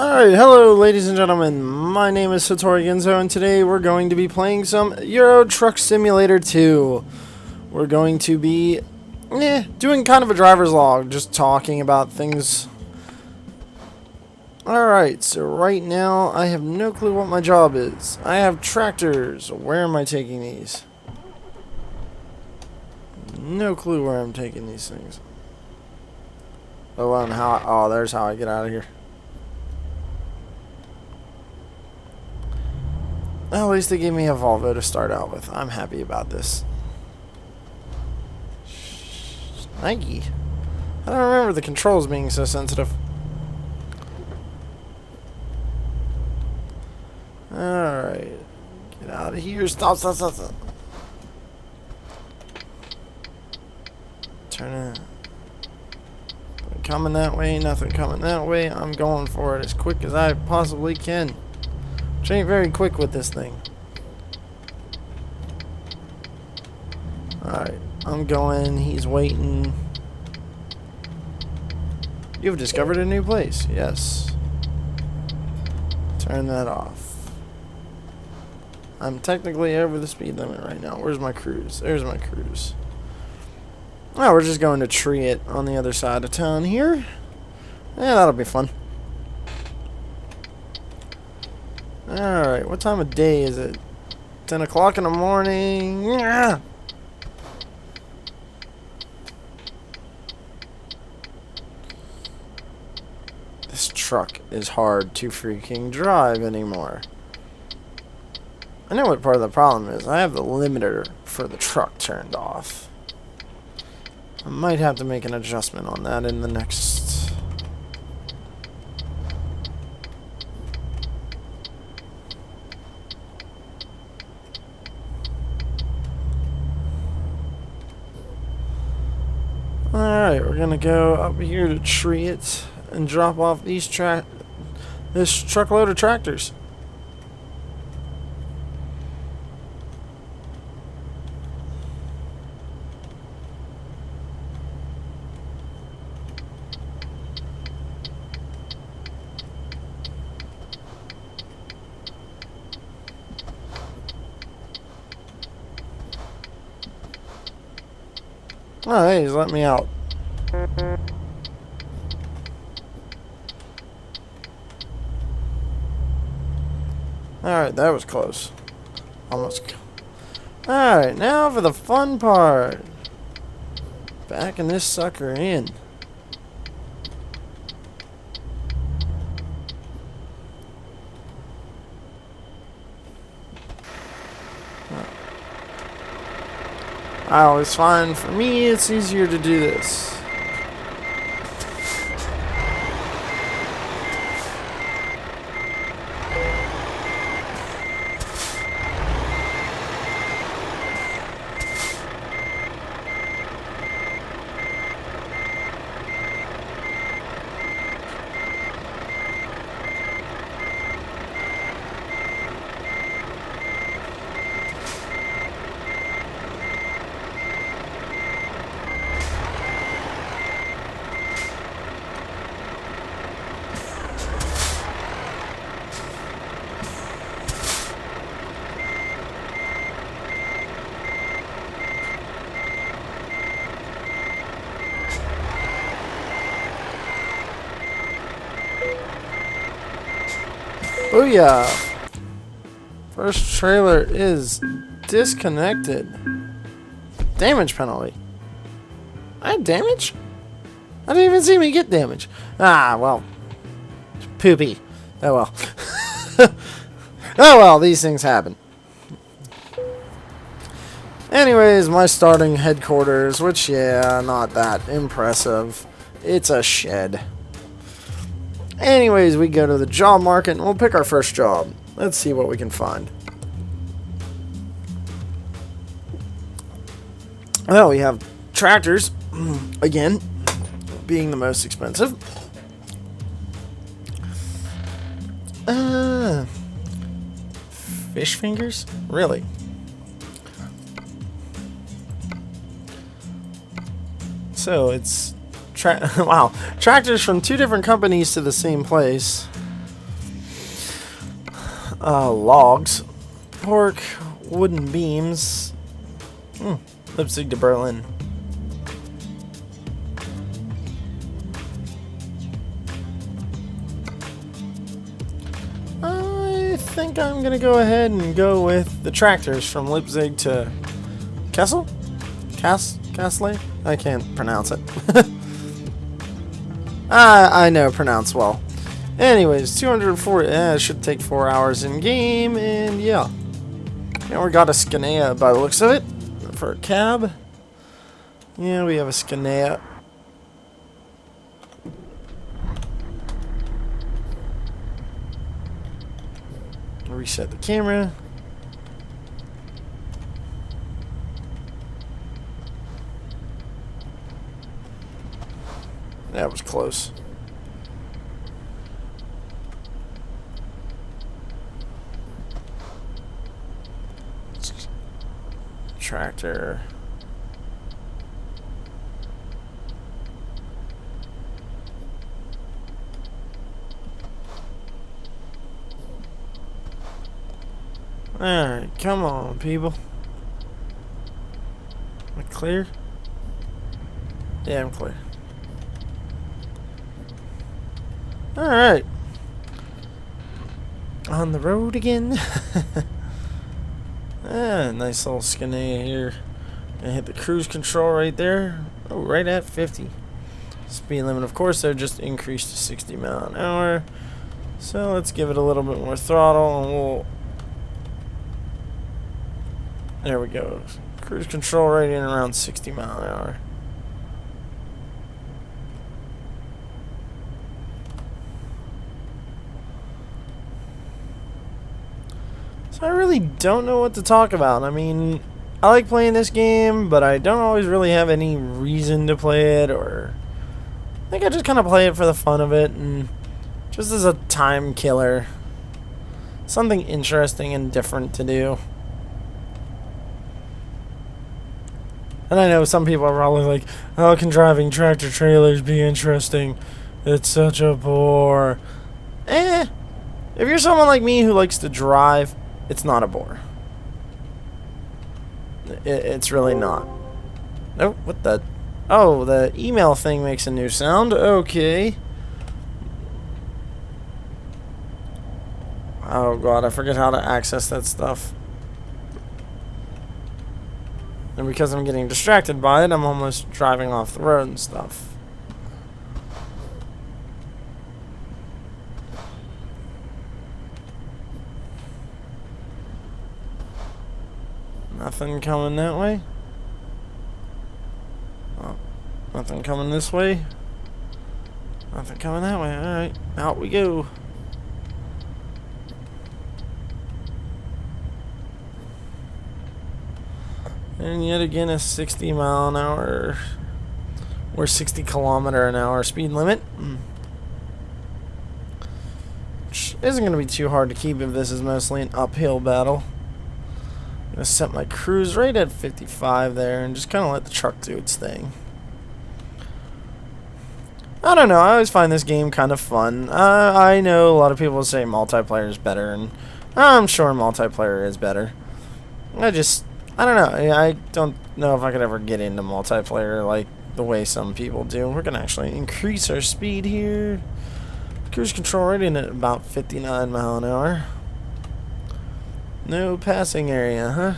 Alright, hello ladies and gentlemen, my name is Satori Genzo, and today we're going to be playing some Euro Truck Simulator 2. We're going to be doing kind of a driver's log, just talking about things. Alright, so right now I have no clue what my job is. I have tractors. Where am I taking these? No clue where I'm taking these things. Oh, and how? There's how I get out of here. Well, at least they gave me a Volvo to start out with. I'm happy about this. Nike. I don't remember the controls being so sensitive. Alright. Get out of here. Stop. Turn it. Coming that way, nothing coming that way. I'm going for it as quick as I possibly can. Which ain't very quick with this thing. Alright, I'm going, he's waiting. You've discovered a new place, yes. Turn that off. I'm technically over the speed limit right now. Where's my cruise? There's my cruise. Oh, we're just going to tree it on the other side of town here. Yeah, that'll be fun. Alright, what time of day is it? 10 o'clock in the morning. Yeah. This truck is hard to freaking drive anymore. I know what part of the problem is. I have the limiter for the truck turned off. I might have to make an adjustment on that in the next... Alright, we're gonna go up here to tree it and drop off these this truckload of tractors. Oh, hey, he's let me out. Alright, that was close. Almost. Alright, now for the fun part. Backing this sucker in. I always find, for me, it's easier to do this. Booyah! First trailer is disconnected. Damage penalty. I had damage? I didn't even see me get damage. Ah, well. Poopy. Oh well. Oh well, these things happen. Anyways, my starting headquarters, which, yeah, not that impressive. It's a shed. Anyways, we go to the job market and we'll pick our first job. Let's see what we can find. Well, we have tractors, again, being the most expensive. Fish fingers? Really? So it's wow, tractors from two different companies to the same place. Logs, pork, wooden beams. Leipzig to Berlin. I think I'm gonna go ahead and go with the tractors from Leipzig to Kassel? Kassel? I can't pronounce it. I know pronounce well. Anyways, 240. It should take 4 hours in game, and yeah. Now we got a Scania by the looks of it for a cab. Yeah, we have a Scania. Reset the camera. That was close. Tractor. Alright, come on, people. Am I clear? Yeah, I'm clear. Alright. On the road again. Nice little Scania here. Gonna hit the cruise control right there. Oh, right at 50. Speed limit, of course, they're just increased to 60 mile an hour. So let's give it a little bit more throttle and we'll... There we go. Cruise control right in around 60 mile an hour. So I really don't know what to talk about. I mean, I like playing this game, but I don't always really have any reason to play it, or I think I just kind of play it for the fun of it and just as a time killer. Something interesting and different to do. And I know some people are probably like, how can driving tractor trailers be interesting? It's such a bore. If you're someone like me who likes to drive, it's not a bore. It's really not. Oh, what the? Oh, the email thing makes a new sound. Okay. Oh god, I forget how to access that stuff. And because I'm getting distracted by it, I'm almost driving off the road and stuff. Nothing coming that way. Oh, nothing coming this way. Nothing coming that way. Alright, out we go. And yet again a 60 mile an hour or 60 kilometer an hour speed limit. Which isn't going to be too hard to keep if this is mostly an uphill battle. I'm going to set my cruise right at 55 there and just kind of let the truck do its thing. I don't know, I always find this game kind of fun. I know a lot of people say multiplayer is better, and I'm sure multiplayer is better. I don't know. I don't know if I could ever get into multiplayer like the way some people do. We're going to actually increase our speed here. Cruise control right in at about 59 mile an hour. No passing area, huh?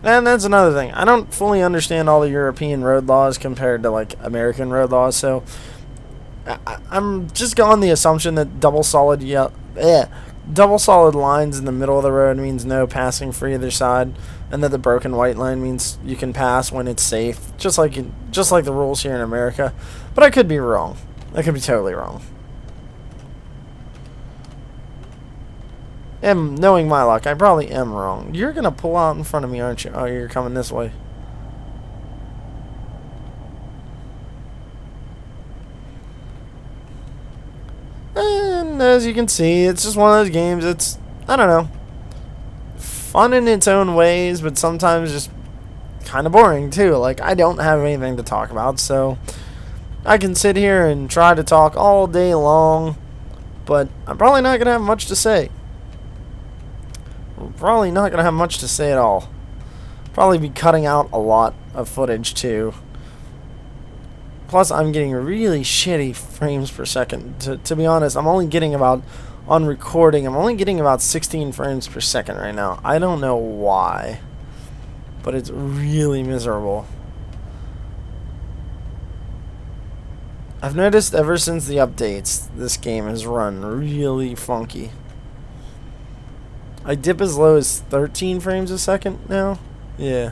And that's another thing. I don't fully understand all the European road laws compared to like American road laws, so I'm just going the assumption that double solid lines in the middle of the road means no passing for either side, and that the broken white line means you can pass when it's safe, just like the rules here in America. But I could be wrong. I could be totally wrong. And knowing my luck, I probably am wrong. You're gonna pull out in front of me, aren't you? Oh, you're coming this way. And as you can see, it's just one of those games. It's, I don't know, fun in its own ways, but sometimes just kind of boring too. Like, I don't have anything to talk about, so I can sit here and try to talk all day long, but I'm probably not going to have much to say. I'm probably not going to have much to say at all. Probably be cutting out a lot of footage too. Plus, I'm getting really shitty frames per second. To be honest, I'm only getting about, on recording, I'm only getting about 16 frames per second right now. I don't know why, but it's really miserable. I've noticed ever since the updates, this game has run really funky. I dip as low as 13 frames a second now. Yeah.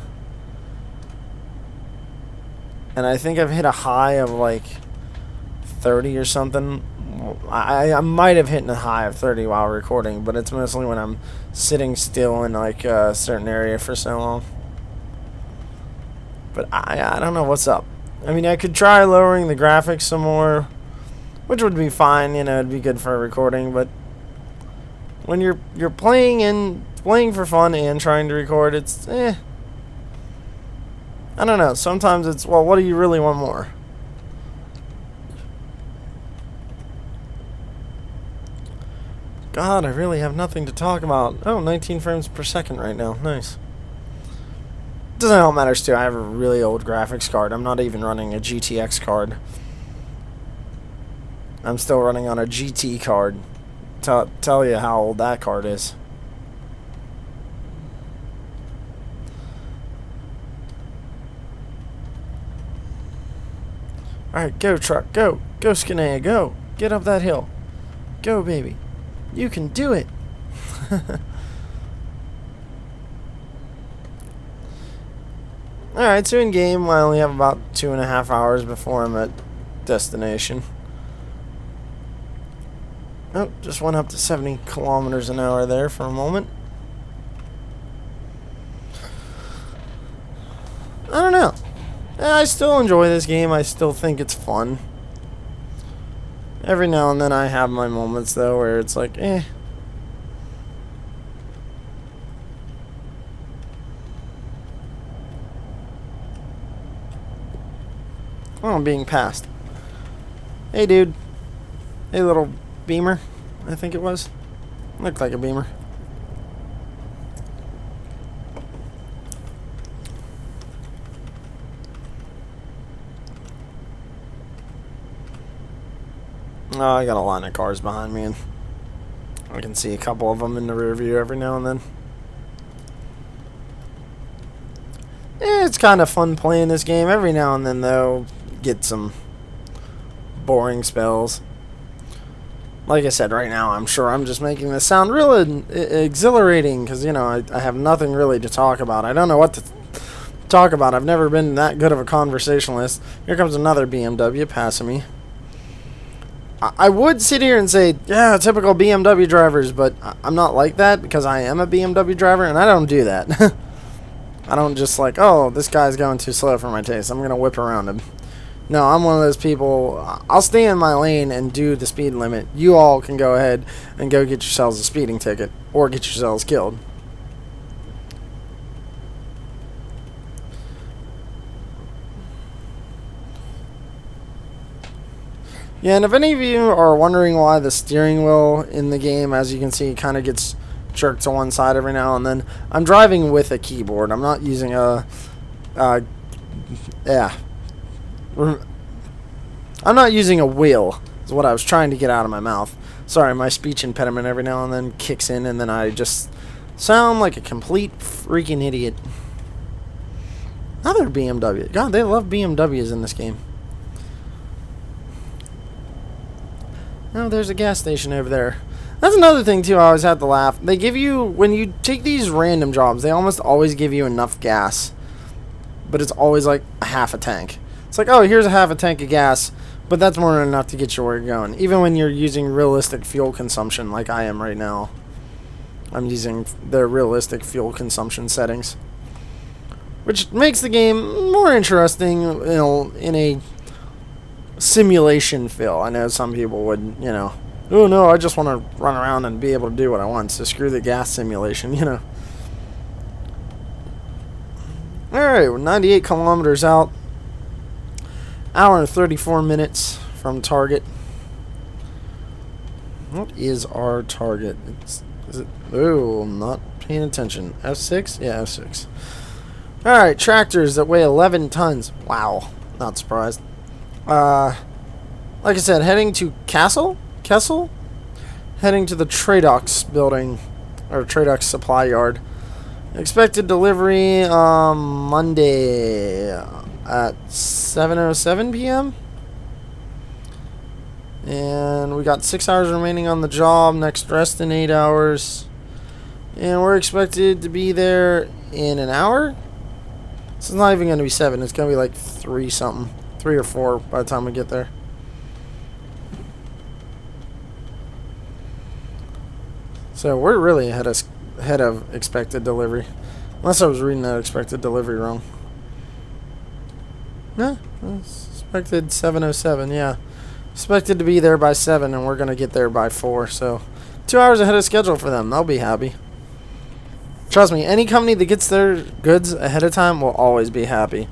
And I think I've hit a high of like 30 or something. I might have hit a high of 30 while recording, but it's mostly when I'm sitting still in like a certain area for so long. But I don't know what's up. I mean, I could try lowering the graphics some more, which would be fine, you know, it'd be good for recording, but when you're playing for fun and trying to record, it's I don't know. Sometimes it's, well, what do you really want more? God, I really have nothing to talk about. Oh, 19 frames per second right now. Nice. Doesn't help matters too. I have a really old graphics card. I'm not even running a GTX card. I'm still running on a GT card. Tell you how old that card is. Alright, go truck, go. Go Skinea, go. Get up that hill. Go, baby. You can do it. Alright, so in game, I only have about 2.5 hours before I'm at destination. Oh, just went up to 70 kilometers an hour there for a moment. I don't know. I still enjoy this game. I still think it's fun. Every now and then I have my moments, though, where it's like, eh. Oh, I'm being passed. Hey, dude. Hey, little Beamer, I think it was. Looked like a Beamer. Oh, I got a line of cars behind me, and I can see a couple of them in the rear view every now and then. It's kind of fun playing this game. Every now and then, though, get some boring spells. Like I said, right now, I'm sure I'm just making this sound real exhilarating because, you know, I have nothing really to talk about. I don't know what to talk about. I've never been that good of a conversationalist. Here comes another BMW passing me. I would sit here and say, yeah, typical BMW drivers, but I'm not like that because I am a BMW driver, and I don't do that. I don't just like, oh, this guy's going too slow for my taste. I'm going to whip around him. No, I'm one of those people, I'll stay in my lane and do the speed limit. You all can go ahead and go get yourselves a speeding ticket or get yourselves killed. Yeah, and if any of you are wondering why the steering wheel in the game, as you can see, kind of gets jerked to one side every now and then, I'm driving with a keyboard. I'm not using a, I'm not using a wheel, is what I was trying to get out of my mouth. Sorry, my speech impediment every now and then kicks in, and then I just sound like a complete freaking idiot. Another BMW. God, they love BMWs in this game. Oh, there's a gas station over there. That's another thing, too, I always have to laugh. They give you, when you take these random jobs, they almost always give you enough gas. But it's always like a half a tank. It's like, oh, here's a half a tank of gas, but that's more than enough to get you where you're going. Even when you're using realistic fuel consumption like I am right now. I'm using the realistic fuel consumption settings. Which makes the game more interesting, you know, in a simulation feel. I know some people would, you know, oh no, I just want to run around and be able to do what I want, so screw the gas simulation, you know. Alright, we're 98 kilometers out. Hour and 34 minutes from target. What is our target? Is it? Oh, I'm not paying attention. F6? Yeah, F6. Alright, tractors that weigh 11 tons. Wow. Not surprised. Like I said, heading to Kassel? Heading to the Tradox building, or Tradox supply yard. Expected delivery Monday at 7:07 p.m. And we got 6 hours remaining on the job. Next rest in 8 hours. And we're expected to be there in an hour. So it's not even going to be 7. It's going to be like 3 something. 3 or 4 by the time we get there. So we're really ahead of expected delivery. Unless I was reading that expected delivery wrong. Yeah, expected 7:07, yeah. Expected to be there by 7, and we're going to get there by 4. So 2 hours ahead of schedule for them. They'll be happy. Trust me, any company that gets their goods ahead of time will always be happy.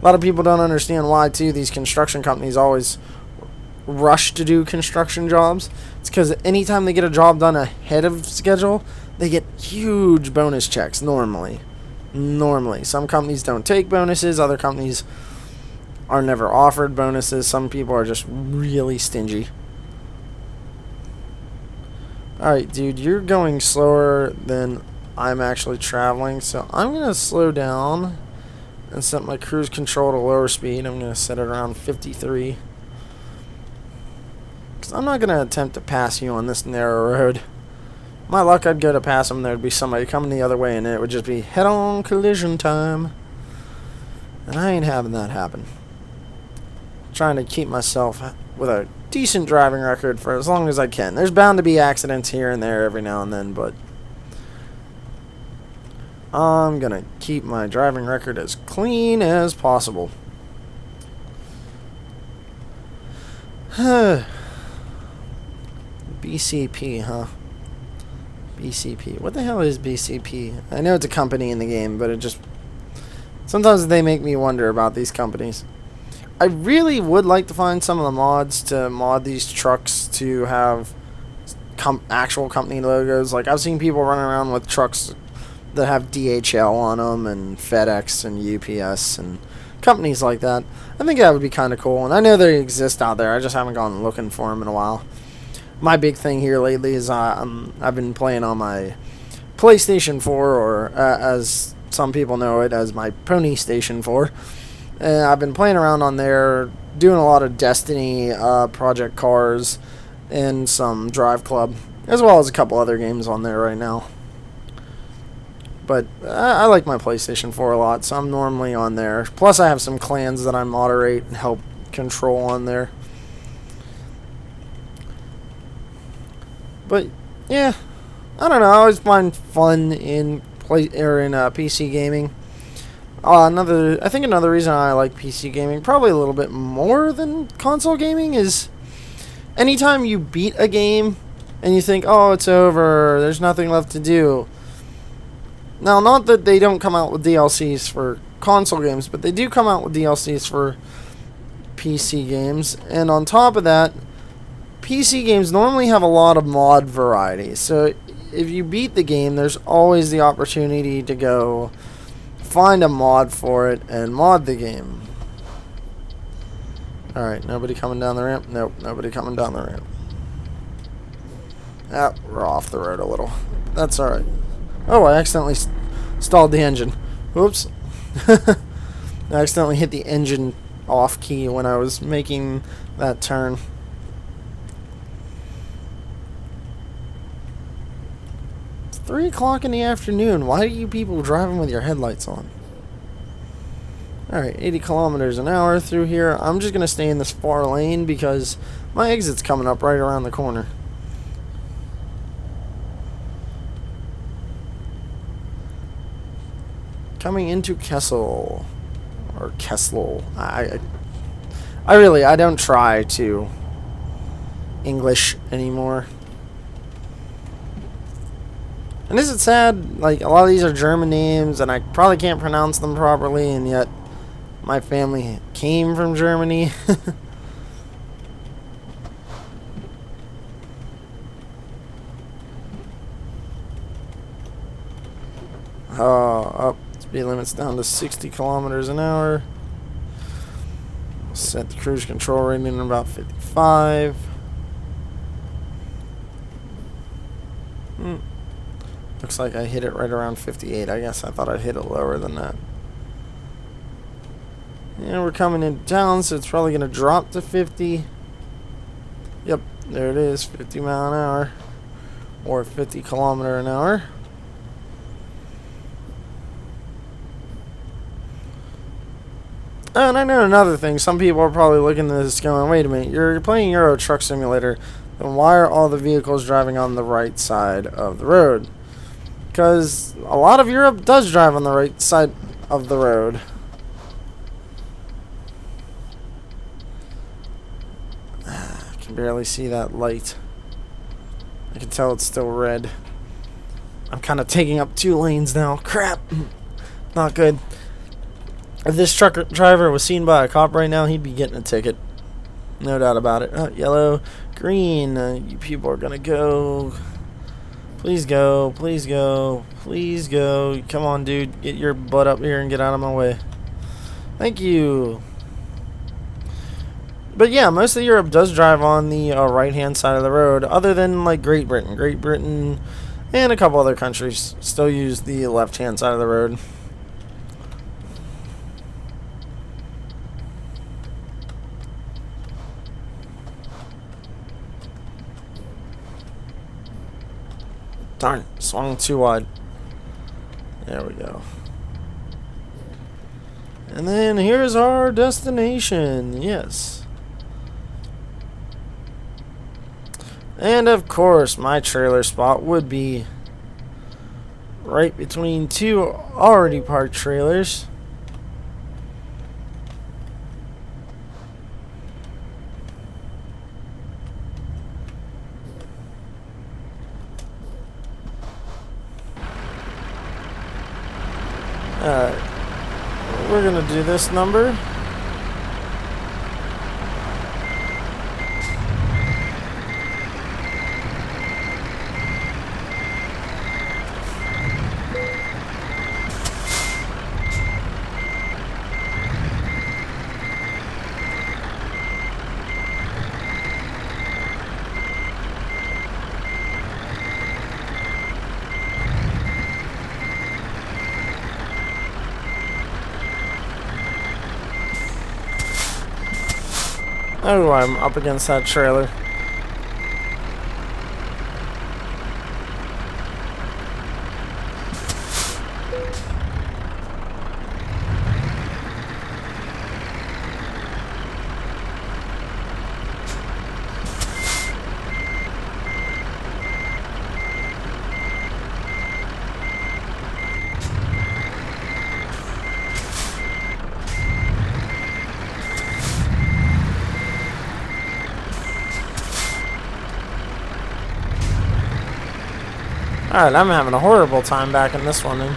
A lot of people don't understand why, too, these construction companies always rush to do construction jobs. It's because anytime they get a job done ahead of schedule, they get huge bonus checks normally. Some companies don't take bonuses. Other companies are never offered bonuses. Some people are just really stingy. Alright, dude, you're going slower than I'm actually traveling, so I'm going to slow down and set my cruise control to lower speed. I'm going to set it around 53. Because I'm not going to attempt to pass you on this narrow road. My luck, I'd go to pass them, there'd be somebody coming the other way, and it would just be head-on collision time. And I ain't having that happen. Trying to keep myself with a decent driving record for as long as I can. There's bound to be accidents here and there every now and then, but I'm gonna keep my driving record as clean as possible. BCP, huh? BCP. What the hell is BCP? I know it's a company in the game, but it just... sometimes they make me wonder about these companies. I really would like to find some of the mods to mod these trucks to have actual company logos. Like, I've seen people running around with trucks that have DHL on them, and FedEx and UPS and companies like that. I think that would be kind of cool, and I know they exist out there. I just haven't gone looking for them in a while. My big thing here lately is I've been playing on my PlayStation 4, or as some people know it, as my Pony Station 4. And I've been playing around on there, doing a lot of Destiny, Project Cars, and some Drive Club, as well as a couple other games on there right now. But I like my PlayStation 4 a lot, so I'm normally on there. Plus I have some clans that I moderate and help control on there. But yeah, I don't know. I always find fun in PC gaming. I think another reason I like PC gaming, probably a little bit more than console gaming, is anytime you beat a game and you think, oh, it's over, there's nothing left to do. Now, not that they don't come out with DLCs for console games, but they do come out with DLCs for PC games. And on top of that, PC games normally have a lot of mod variety. So if you beat the game, there's always the opportunity to go find a mod for it and mod the game. Alright, nobody coming down the ramp? Nope, nobody coming down the ramp. Ah, we're off the road a little. That's alright. Oh, I accidentally stalled the engine. Whoops. I accidentally hit the engine off key when I was making that turn. It's 3 o'clock in the afternoon. Why are you people driving with your headlights on? Alright, 80 kilometers an hour through here. I'm just going to stay in this far lane because my exit's coming up right around the corner. Coming into Kassel. Or Kassel. I don't try to English anymore. And isn't it sad? Like, a lot of these are German names, and I probably can't pronounce them properly, and yet my family came from Germany. Up speed limit's down to 60 kilometers an hour. Set the cruise control rating in about 55. Looks like I hit it right around 58. I guess I thought I'd hit it lower than that. And we're coming into town, so it's probably going to drop to 50. Yep, there it is, 50 mile an hour. Or 50 kilometer an hour. And I know another thing, some people are probably looking at this going, wait a minute, you're playing Euro Truck Simulator, then why are all the vehicles driving on the right side of the road? Because a lot of Europe does drive on the right side of the road. I can barely see that light. I can tell it's still red. I'm kind of taking up 2 lanes now. Crap! Not good. If this truck driver was seen by a cop right now, he'd be getting a ticket. No doubt about it. Yellow, green. You people are going to go. Please go. Please go. Please go. Come on, dude. Get your butt up here and get out of my way. Thank you. But yeah, most of Europe does drive on the right-hand side of the road, other than like Great Britain. Great Britain and a couple other countries still use the left-hand side of the road. Darn, swung too wide. There we go. And then here's our destination. Yes. And of course, my trailer spot would be right between 2 already parked trailers. Alright, we're gonna do this number. Oh, I'm up against that trailer. Alright, I'm having a horrible time backing this one in.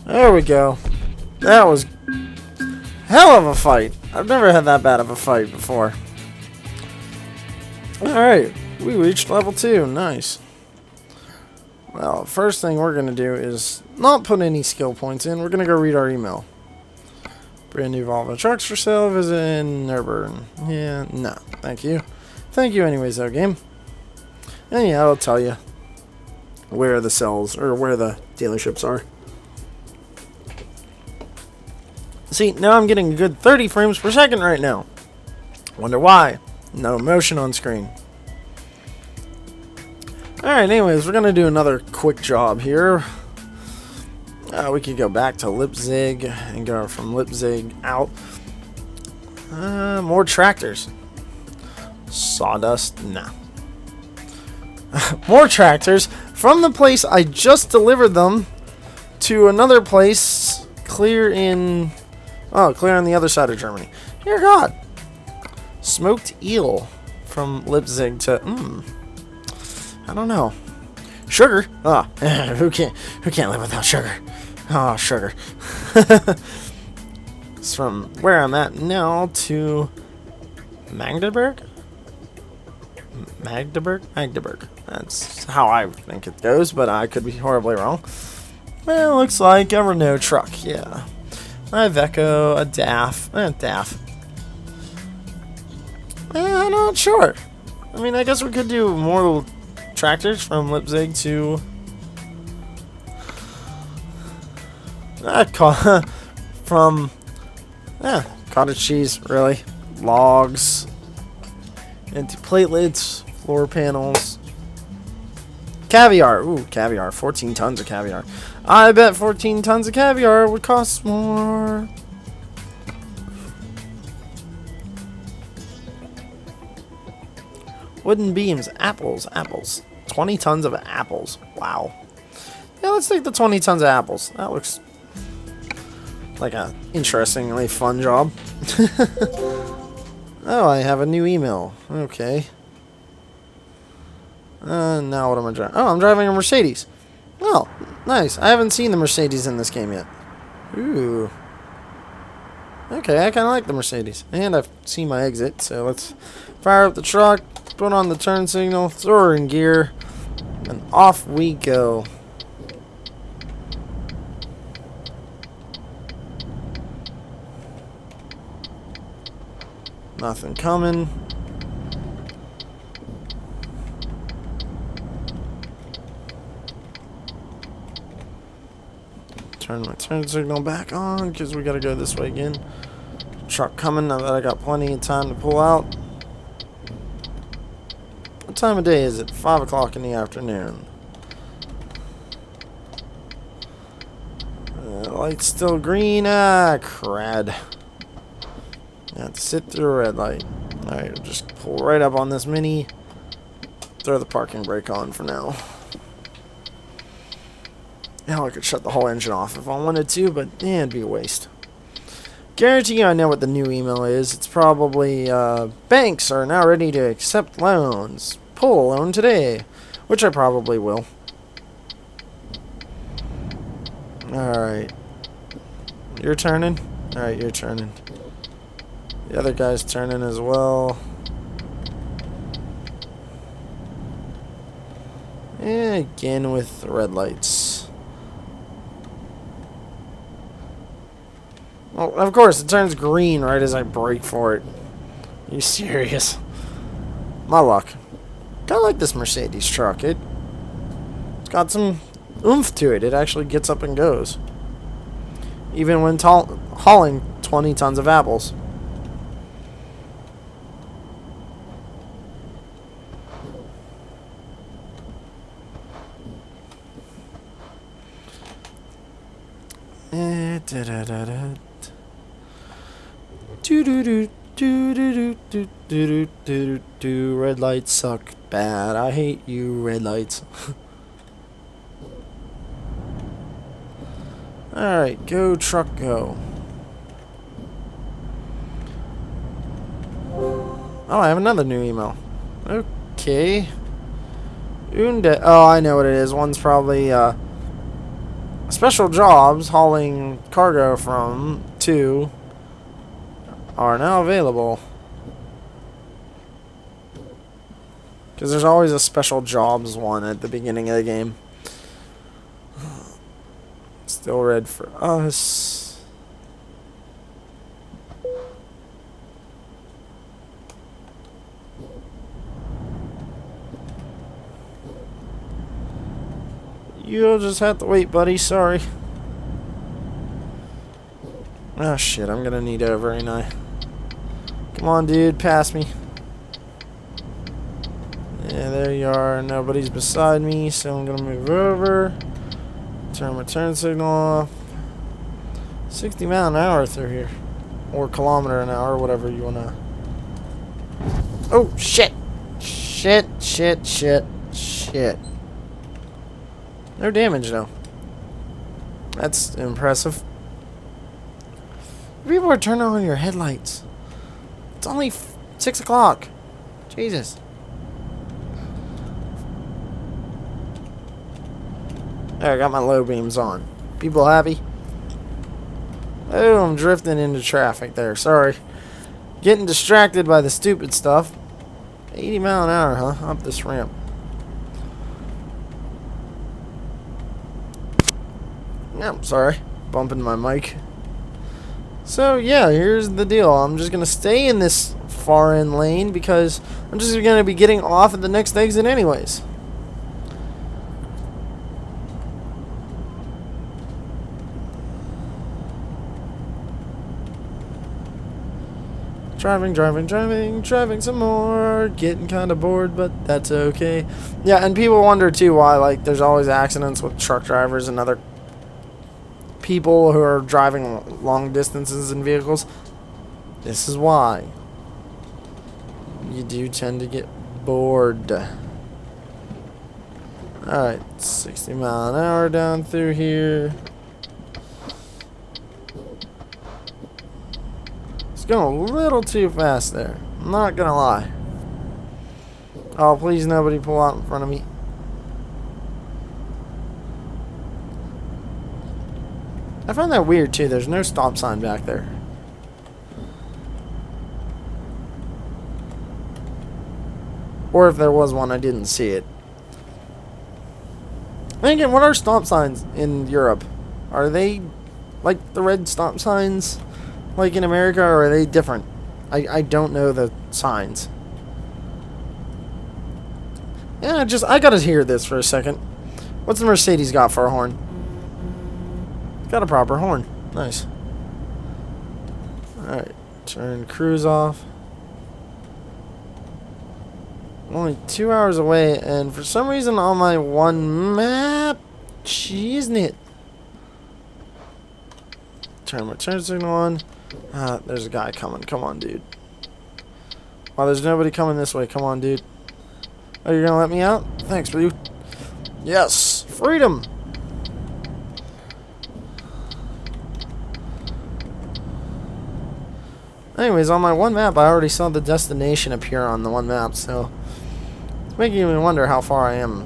There we go. That was hell of a fight. I've never had that bad of a fight before. Alright, we reached level 2. Nice. Well, first thing we're going to do is not put any skill points in. We're going to go read our email. Brand new Volvo trucks for sale. Visit in Nürburgring. Yeah, no. Thank you. Thank you anyways, though, game. And yeah, I'll tell you where the cells, or where the dealerships are. See, now I'm getting a good 30 frames per second right now. Wonder why. No motion on screen. Alright, anyways, we're going to do another quick job here. We could go back to Leipzig and go from Leipzig out. More tractors. Sawdust? Nah. More tractors from the place I just delivered them to another place clear in... Oh, clear on the other side of Germany. Dear God. Smoked eel from Leipzig to... I don't know. Sugar? Ah, who can't live without sugar? Oh, sugar. It's from where I'm at now to Magdeburg? Magdeburg. That's how I think it goes, but I could be horribly wrong. Well, looks like a Renault truck, yeah. A Iveco, a DAF. DAF. I'm not sure. I mean, I guess we could do more tractors from Leipzig to... from... cottage cheese, really. Logs. Anti-platelets. Floor panels. Caviar. Ooh, caviar. 14 tons of caviar. I bet 14 tons of caviar would cost more. Wooden beams. Apples. 20 tons of apples. Wow. Yeah, let's take the 20 tons of apples. That looks like a interestingly fun job. Oh, I have a new email. Okay. Now what am I driving? Oh, I'm driving a Mercedes. Oh, nice. I haven't seen the Mercedes in this game yet. Ooh. Okay, I kind of like the Mercedes. And I've seen my exit, so let's fire up the truck, put on the turn signal, throw her in gear, and off we go. Nothing coming. Turn my turn signal back on because we gotta go this way again. Truck coming now that I got plenty of time to pull out. What time of day is it? 5 o'clock in the afternoon. Light's still green. Ah, crud. I have to sit through a red light. Alright, I'll just pull right up on this Mini. Throw the parking brake on for now. Now I could shut the whole engine off if I wanted to, but it'd be a waste. Guarantee you I know what the new email is. It's probably, banks are now ready to accept loans. Pull a loan today. Which I probably will. Alright. You're turning? Alright, you're turning. The other guy's turning as well. And again with the red lights. Well, of course, it turns green right as I brake for it. Are you serious? My luck. Kinda like this Mercedes truck. It's got some oomph to it. It actually gets up and goes. Even when hauling 20 tons of apples. Red lights suck bad. I hate you, red lights. Alright, go truck go. Oh, I have another new email. Okay. Oh, I know what it is. One's probably special jobs hauling cargo from to are now available. Because there's always a special jobs one at the beginning of the game. Still red for us. You'll just have to wait, buddy. Sorry. Oh, shit. I'm gonna need over, ain't I? Come on, dude. Pass me. Yeah, there you are. Nobody's beside me, so I'm gonna move over. Turn my turn signal off. 60 mile an hour through here. Or kilometer an hour, whatever you wanna. Oh, shit. Shit, shit, shit, shit. No damage, though. That's impressive. People are turning on your headlights. It's only 6 o'clock. Jesus. There, I got my low beams on. People happy? Oh, I'm drifting into traffic there. Sorry. Getting distracted by the stupid stuff. 80 mile an hour, huh? Up this ramp. Yeah, I'm sorry. Bumping my mic. So, yeah, here's the deal. I'm just going to stay in this far end lane because I'm just going to be getting off at the next exit anyways. Driving some more. Getting kind of bored, but that's okay. Yeah, and people wonder too why, like, there's always accidents with truck drivers and other people who are driving long distances in vehicles. This is why. You do tend to get bored. Alright, 60 mile an hour down through here. Going a little too fast there. I'm not gonna lie. Oh, please nobody pull out in front of me. I find that weird too. There's no stop sign back there. Or if there was one, I didn't see it. And again, what are stop signs in Europe? Are they like the red stop signs like in America, or are they different? I don't know the signs. Yeah, I gotta hear this for a second. What's the Mercedes got for a horn? Got a proper horn. Nice. Alright, turn cruise off. Only 2 hours away, and for some reason on my one map, isn't it? Turn my turn signal on. There's a guy coming. Come on, dude. Well, there's nobody coming this way. Come on, dude. Oh, you're gonna let me out? Thanks, dude. Yes! Freedom! Anyways, on my one map, I already saw the destination appear on the one map, so it's making me wonder how far I am.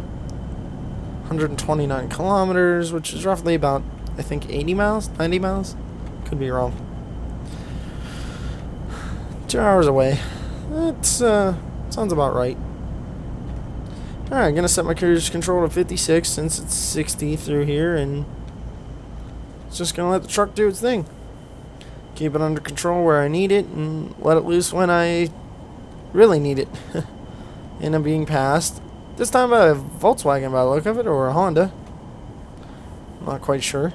129 kilometers, which is roughly about, I think, 80 miles? 90 miles? Could be wrong. 2 hours away. That sounds about right. Alright, gonna set my cruise control to 56 since it's 60 through here, and it's just gonna let the truck do its thing. Keep it under control where I need it, and let it loose when I really need it. And I'm being passed. This time by a Volkswagen by the look of it, or a Honda. Not quite sure.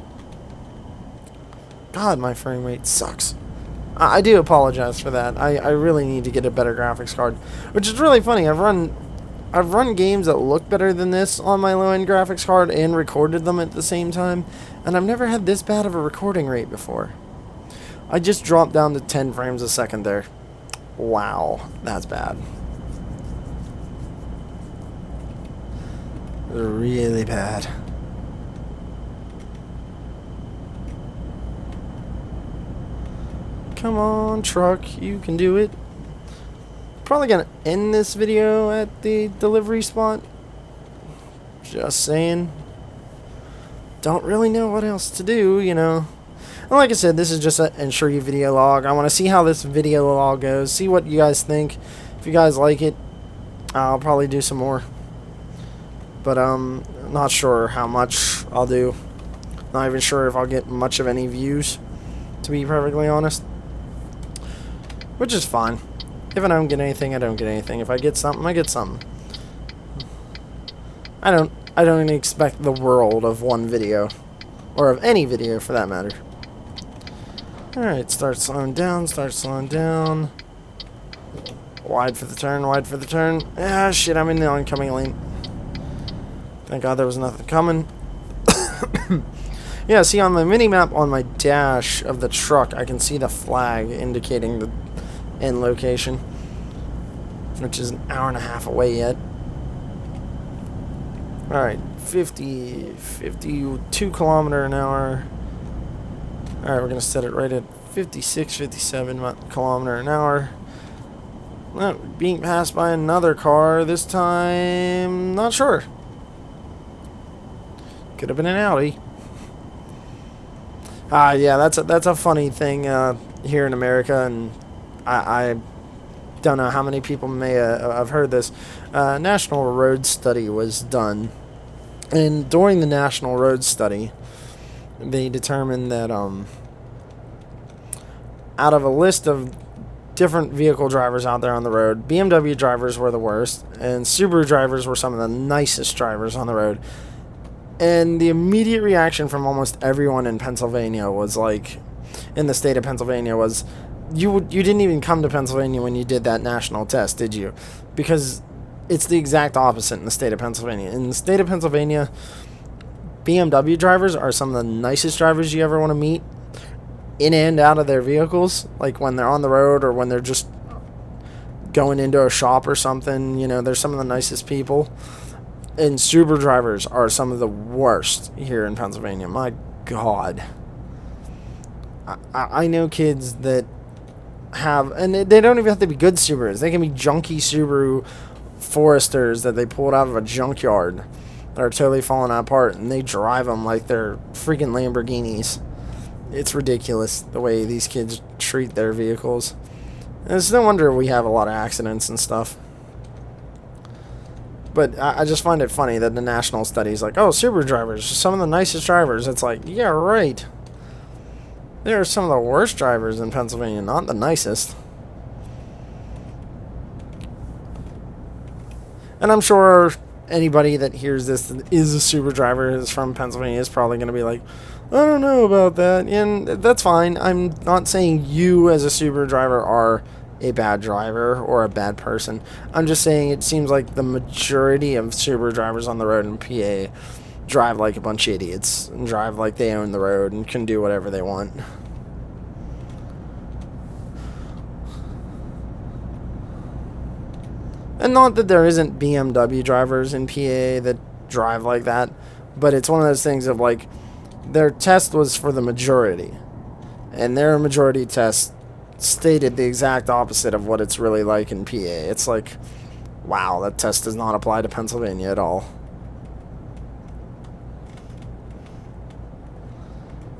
God, my frame rate sucks. I do apologize for that. I really need to get a better graphics card. Which is really funny. I've run games that look better than this on my low-end graphics card and recorded them at the same time, and I've never had this bad of a recording rate before. I just dropped down to 10 frames a second there. Wow, that's bad. Really bad. Come on, truck, you can do it. Probably gonna end this video at the delivery spot. Just saying. Don't really know what else to do, you know. And like I said, this is just an ensure you video log. I want to see how this video log goes, see what you guys think. If you guys like it, I'll probably do some more. But not sure how much I'll do. Not even sure if I'll get much of any views, to be perfectly honest. Which is fine. If I don't get anything, I don't get anything. If I get something, I get something. I don't expect the world of one video. Or of any video, for that matter. Alright, start slowing down, Wide for the turn, wide for the turn. Ah, shit, I'm in the oncoming lane. Thank God there was nothing coming. Yeah, see, on the mini-map on my dash of the truck, I can see the flag indicating the end location, which is an hour and a half away yet. Alright, 52 kilometer an hour. Alright, we're going to set it right at 56, 57 kilometer an hour. Well, being passed by another car this time, not sure. Could have been an Audi. Yeah, that's a funny thing here in America, and I don't know how many people may have heard this. National Road Study was done, and during the National Road Study, they determined that out of a list of different vehicle drivers out there on the road, BMW drivers were the worst, and Subaru drivers were some of the nicest drivers on the road. And the immediate reaction from almost everyone in Pennsylvania was like, in the state of Pennsylvania, was, you didn't even come to Pennsylvania when you did that national test, did you? Because it's the exact opposite in the state of Pennsylvania. In the state of Pennsylvania, BMW drivers are some of the nicest drivers you ever want to meet, in and out of their vehicles, like when they're on the road or when they're just going into a shop or something. You know, they're some of the nicest people. And Subaru drivers are some of the worst here in Pennsylvania. My God. I know kids that have, and they don't even have to be good Subarus. They can be junky Subaru Foresters that they pulled out of a junkyard that are totally falling apart, and they drive them like they're freaking Lamborghinis. It's ridiculous the way these kids treat their vehicles. And it's no wonder we have a lot of accidents and stuff. But I just find it funny that the national studies like, oh, Subaru drivers, some of the nicest drivers. It's like, yeah, right. There are some of the worst drivers in Pennsylvania, not the nicest. And I'm sure anybody that hears this that is a Subaru driver is from Pennsylvania is probably going to be like, I don't know about that. And that's fine. I'm not saying you as a Subaru driver are a bad driver or a bad person. I'm just saying it seems like the majority of Subaru drivers on the road in PA drive like a bunch of idiots and drive like they own the road and can do whatever they want. And not that there isn't BMW drivers in PA that drive like that, but it's one of those things of like, their test was for the majority, and their majority test stated the exact opposite of what it's really like in PA. It's like, wow, that test does not apply to Pennsylvania at all.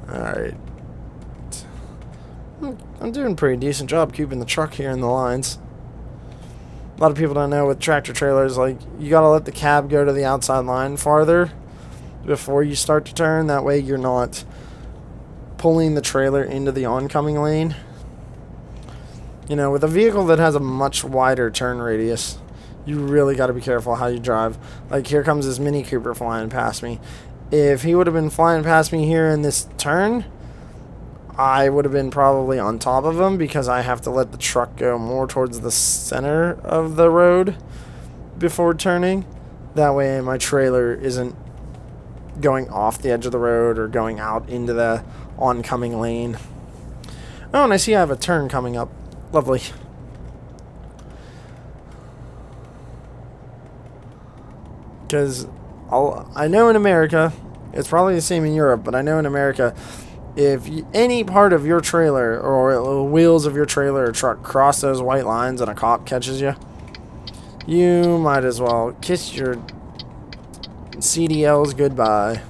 Alright. I'm doing a pretty decent job keeping the truck here in the lines. A lot of people don't know with tractor trailers, like, you gotta let the cab go to the outside line farther before you start to turn. That way you're not pulling the trailer into the oncoming lane. You know, with a vehicle that has a much wider turn radius, you really got to be careful how you drive. Like, here comes this Mini Cooper flying past me. If he would have been flying past me here in this turn, I would have been probably on top of him, because I have to let the truck go more towards the center of the road before turning. That way my trailer isn't going off the edge of the road or going out into the oncoming lane. Oh, and I see I have a turn coming up. Lovely. Because I know in America, it's probably the same in Europe, but I know in America, if any part of your trailer or wheels of your trailer or truck cross those white lines and a cop catches you, you might as well kiss your CDLs goodbye.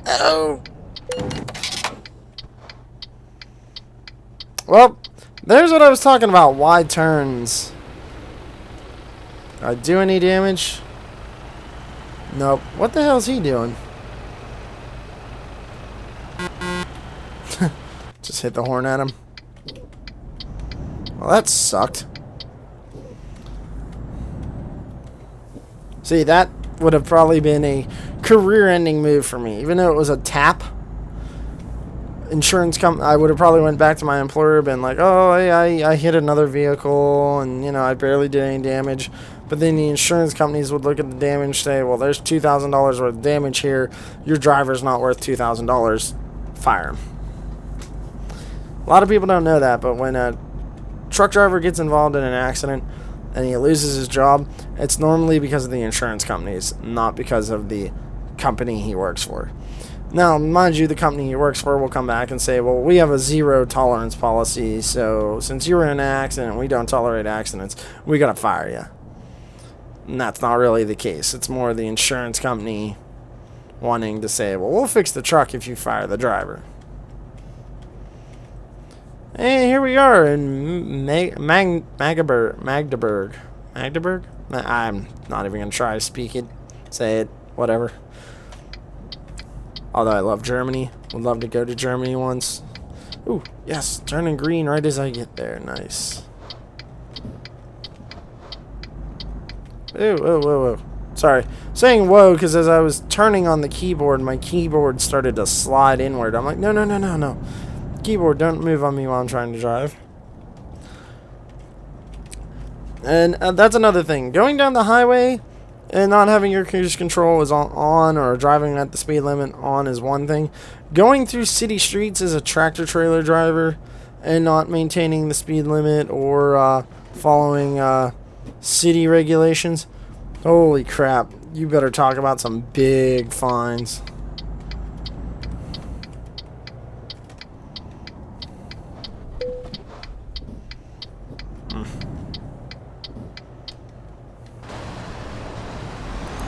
Oh! Well, there's what I was talking about. Wide turns. Did I do any damage? Nope. What the hell is he doing? Just hit the horn at him. Well, that sucked. See, that would have probably been a career-ending move for me. Even though it was a tap, insurance I would have probably went back to my employer and been like, oh, I hit another vehicle, and, you know, I barely did any damage. But then the insurance companies would look at the damage, say, well, there's $2,000 worth of damage here. Your driver's not worth $2,000. Fire him. A lot of people don't know that, but when a truck driver gets involved in an accident and he loses his job, it's normally because of the insurance companies, not because of the company he works for. Now, mind you, the company he works for will come back and say, well, we have a zero tolerance policy, so since you were in an accident, we don't tolerate accidents, we gotta fire you. And that's not really the case. It's more the insurance company wanting to say, well, we'll fix the truck if you fire the driver. And here we are in Magdeburg. Magdeburg? I'm not even going to try to speak it. Say it. Whatever. Although I love Germany. Would love to go to Germany once. Ooh, yes. Turning green right as I get there. Nice. Ooh, whoa, whoa, whoa. Sorry. Saying whoa because as I was turning on the keyboard, my keyboard started to slide inward. I'm like, no, no, no, no, no. Keyboard, don't move on me while I'm trying to drive. And that's another thing. Going down the highway and not having your cruise control is on or driving at the speed limit on is one thing. Going through city streets as a tractor trailer driver and not maintaining the speed limit or following city regulations, holy crap, you better talk about some big fines.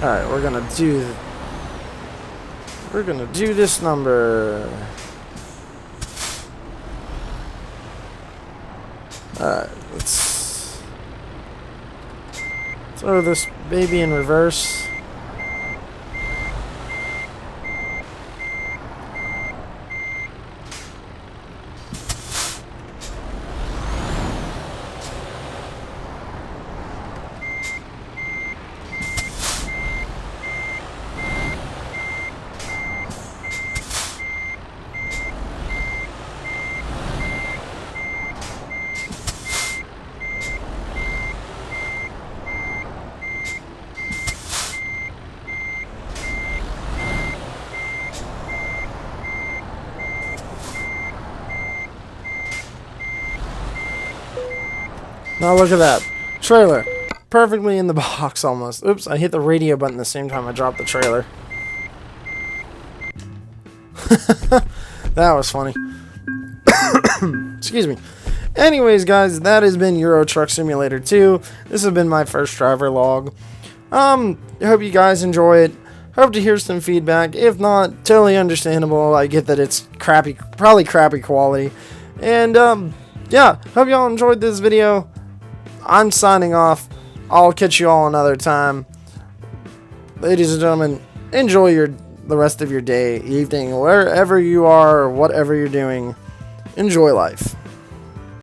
Alright, we're gonna do this number. Alright, let's throw this baby in reverse. Now look at that. Trailer. Perfectly in the box almost. Oops, I hit the radio button the same time I dropped the trailer. That was funny. Excuse me. Anyways, guys, that has been Euro Truck Simulator 2. This has been my first driver log. I hope you guys enjoy it. Hope to hear some feedback. If not, totally understandable. I get that it's crappy, probably crappy quality. And, yeah, hope y'all enjoyed this video. I'm signing off. I'll catch you all another time. Ladies and gentlemen, enjoy the rest of your day, evening, wherever you are, or whatever you're doing. Enjoy life.